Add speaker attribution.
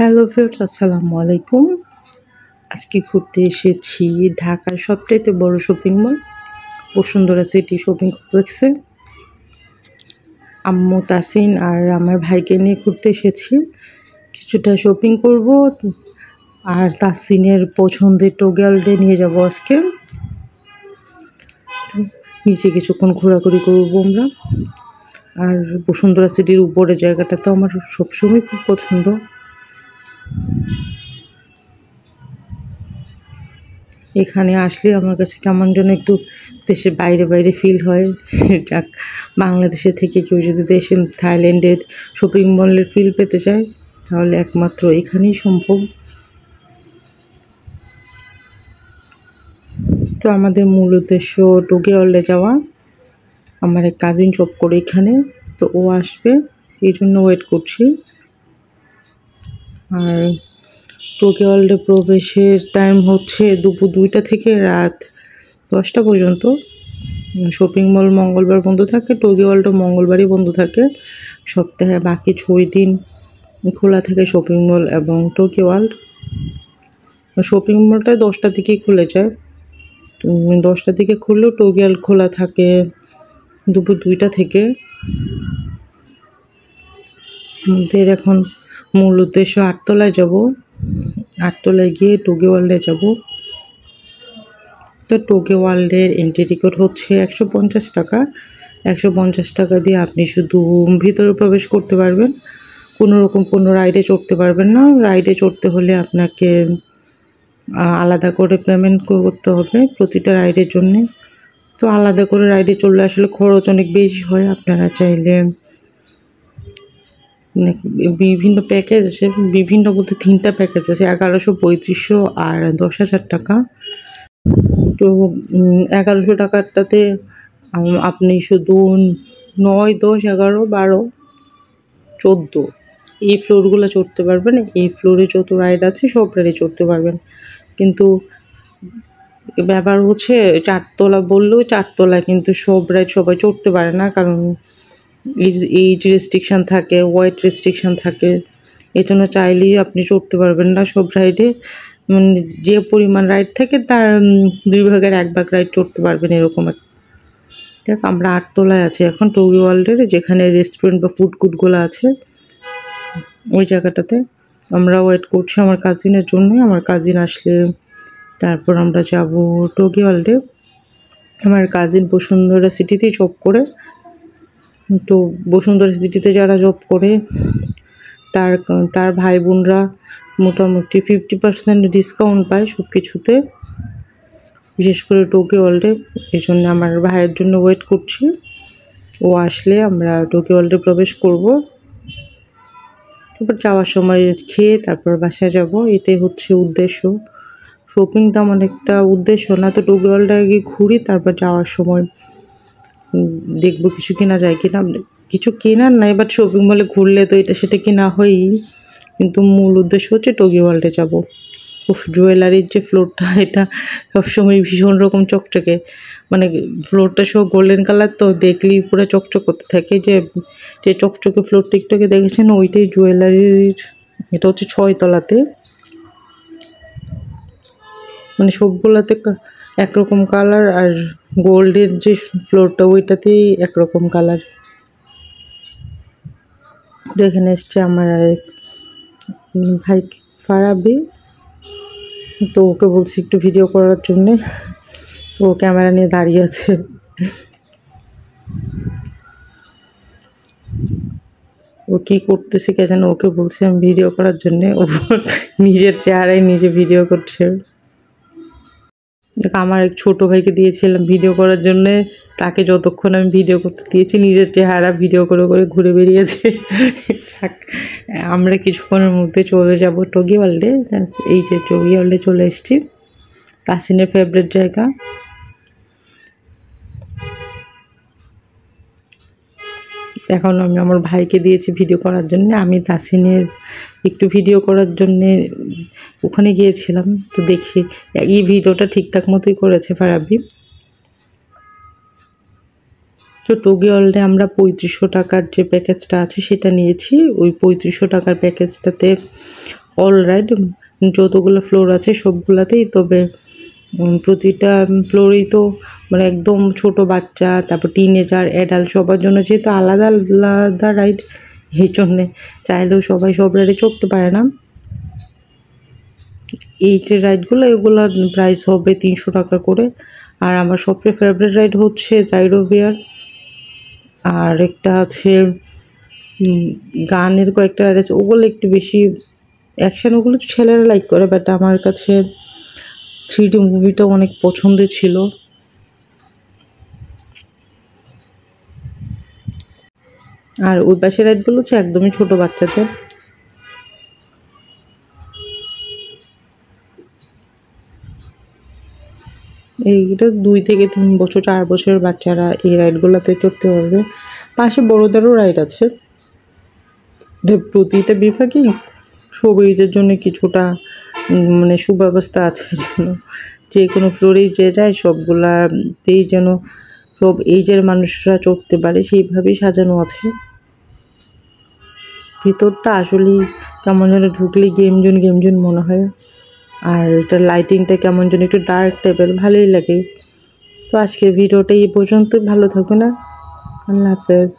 Speaker 1: Hello friends, আসসালামু আলাইকুম। আজকে ঘুরতে এসেছি ঢাকার সবচাইতে বড় shopping mall Bashundhara city shopping কমপ্লেক্সে। আম্মু, তাসিন আর আমার ভাইকে নিয়ে ঘুরতে এসেছি। কিছুটা শপিং করব আর তাসিনের পছন্দের টোগেলডে নিয়ে যাব আজকে। নিচে কিছুক্ষণ ঘোরাঘুরি করবো আমরা। আর বসুন্ধরা সিটির উপরে জায়গাটা তো আমার সবসময় খুব পছন্দ। এখানে আসলে আমার কাছে কেমন যেন একটু দেশের বাইরে বাইরে ফিল হয়। যাক, বাংলাদেশে থেকে কেউ যদি দেশে থাইল্যান্ডের শপিং মলের ফিল পেতে চায় তাহলে একমাত্র এখানেই সম্ভব। তো আমাদের মূল উদ্দেশ্য টোকিওলে যাওয়া। আমার এক কাজিন জব করে এখানে, তো ও আসবে, এই জন্য ওয়েট করছি। আর টোকিওলে প্রবেশের টাইম হচ্ছে দুপুর 2টা থেকে রাত 10টা পর্যন্ত। শপিং মল মঙ্গলবার বন্ধ থাকে, টোকিওলটা মঙ্গলবারই বন্ধ থাকে। সপ্তাহে বাকি 6 দিন খোলা থাকে শপিং মল এবং টোকিওয়াল। শপিং মলটা 10টার দিকেই খুলে যায়। 10টার দিকে খুললেও টোকিওয়াল খোলা থাকে দুপুর 2টা থেকে। আমাদের এখন মূল উদ্দেশ্য 8তলায় যাব। 8তলায় গিয়ে টোকিওয়ার্ল্ডে যাব। তো টোকিওয়ার্ল্ডের এন্ট্রি টিকিট হচ্ছে 150 টাকা। 150 টাকা দিয়ে আপনি শুধু ভিতরে প্রবেশ করতে পারবেন, কোনো রাইডে চড়তে পারবেন না। রাইডে চড়তে হলে আপনাকে আলাদা করে পেমেন্ট করতে হবে প্রতিটা রাইডের জন্যে। তো আলাদা করে রাইডে চললে আসলে খরচ অনেক বেশি হয়। আপনারা চাইলে বিভিন্ন প্যাকেজ আছে, বিভিন্ন বলতে 3টা প্যাকেজ আছে, 1100, 3500 আর 10,000 টাকা। তো 1100 টাকারটাতে আপনি শুধু 9, 10, 11, 12, 14 এই ফ্লোরগুলো চড়তে পারবেন। এই ফ্লোরে যত রাইড আছে সব রাইডে চড়তে পারবেন। কিন্তু ব্যাপার হচ্ছে 4তলা বললেও 4তলায় কিন্তু সব রাইড সবাই চড়তে পারে না, কারণ এইজ রেস্ট্রিকশান থাকে, ওয়েট রেস্ট্রিকশান থাকে। এই জন্য চাইলেই আপনি চড়তে পারবেন না সব রাইডে। মানে যে পরিমাণ রাইড থাকে তার 2 ভাগের 1 ভাগ রাইড চড়তে পারবেন, এরকম এক। দেখ, আমরা 8তলায় আছি এখন টোকিওয়ার্ল্ডের, যেখানে রেস্টুরেন্ট বা ফুড কোর্টগুলো আছে ওই জায়গাটাতে। আমরা ওয়েট করছি আমার কাজিনের জন্য। আমার কাজিন আসলে তারপর আমরা যাব টোকিওয়ার্ল্ডে। আমার কাজিন বসুন্ধরা সিটিতেই জব করে। তো বসুন্ধরা সিটিতে যারা জব করে তার ভাই বোনরা মোটামুটি 50% ডিসকাউন্ট পায় সব কিছুতে, বিশেষ করে টোকিওয়ার্ল্ডে। এই জন্য আমার ভাইয়ের জন্য ওয়েট করছি। ও আসলে আমরা টোকিওয়ার্ল্ডে প্রবেশ করব। তারপর যাওয়ার সময় খেয়ে তারপর বাসায় যাব। এটাই হচ্ছে উদ্দেশ্য। শপিং তেমন একটা উদ্দেশ্য না, তো টোকিওয়ার্ল্ডে আগে ঘুরি, তারপর যাওয়ার সময় দেখবো কিছু কেনা যায় কিনা। কিছু কেনার নাই, বাট শপিং মলে ঘুরলে তো এটা সেটা কেনা হয়ই, কিন্তু মূল উদ্দেশ্য হচ্ছে টোকিওয়ার্ল্ডে যাব। জুয়েলারির যে ফ্লোরটা, এটা সবসময় ভীষণ রকম চকচকে, মানে ফ্লোরটা সব গোল্ডেন কালার, তো দেখলেই পুরো চকচক করতে থাকে। যে চকচকে ফ্লোর টিকটকে দেখেছেন, ওইটাই জুয়েলারির। এটা হচ্ছে 6তলাতে, মানে সবগুলাতে একরকম কালার, আর গোল্ডের যে ফ্লোরটা ওইটাতেই একরকম কালার। এখানে এসছে আমার আরেক ভাই ফারাবি, তো ওকে বলছি একটু ভিডিও করার জন্যে, তো ও ক্যামেরা নিয়ে দাঁড়িয়ে আছে। ও কী করতেছে কে জানে, ওকে বলছি আমি ভিডিও করার জন্যে, ও নিজের চেহারায় নিজে ভিডিও করছে। আমার এক ছোটো ভাইকে দিয়েছিলাম ভিডিও করার জন্যে, তাকে যতক্ষণ আমি ভিডিও করতে দিয়েছি নিজের চেহারা ভিডিও করে করে ঘুরে বেরিয়েছে। আমরা কিছুক্ষণের মধ্যে চলে যাব টোকিওয়ার্ল্ডে। এই যে টোকিওয়ার্ল্ডে চলে এসেছি, তাসিনের ফেভারিট জায়গা। এখন আমি আমার ভাইকে দিয়েছি ভিডিও করার জন্যে, আমি তাসিনের একটু ভিডিও করার জন্যে ওখানে গিয়েছিলাম। তো দেখি এই ভিডিওটা ঠিকঠাক মতোই করেছে ফারাবি। তো টোকিওয়ার্ল্ডে আমরা 3500 টাকার যে প্যাকেজটা আছে সেটা নিয়েছি। ওই 3500 টাকার প্যাকেজটাতে অল রাইড, যতগুলো ফ্লোর আছে সবগুলাতেই। তবে প্রতিটা ফ্লোরেই তো মানে একদম ছোট বাচ্চা, তারপর টিনেজার, অ্যাডাল্ট সবার জন্য যেহেতু আলাদা আলাদা রাইড, এই জন্যে চাইলেও সবাই সব রাইডে চড়তে পারে না। এই যে রাইডগুলো, এগুলোর প্রাইস হবে 300 টাকা করে। আর আমার সবচেয়ে ফেভারিট রাইড হচ্ছে জাইরোভিয়ার। আর একটা আছে গানের কয়েকটা রাইড আছে, ওগুলো একটু বেশি অ্যাকশন, ওগুলো ছেলেরা লাইক করে, বাট আমার কাছে 3D মুভিটা অনেক পছন্দের ছিল। আর ওই পাশের রাইডগুলো হচ্ছে একদমই ছোট বাচ্চাদের। এইটা 2 থেকে 3 বছর, 4 বছরের বাচ্চারা এই রাইডগুলোতে চড়তে পারবে। পাশে বড়দেরও রাইড আছে। প্রতিটা বিভাগেই সব এইজের জন্য কিছুটা মানে সুব্যবস্থা আছে, যেন যে কোনো ফ্লোরেই যে যায় সবগুলাতেই যেন সব এইজের মানুষরা চড়তে পারে, সেইভাবেই সাজানো আছে। ভিতরটা আসলেই কেমন যেন ঢুকলে গেম জোন মনে হয়। আর এটার লাইটিংটা কেমন যেন একটু ডার্ক টাইপের, ভালোই লাগে। তো আজকের ভিডিওটা এই পর্যন্তই। ভালো থাকবে না, আল্লাহ হাফেজ।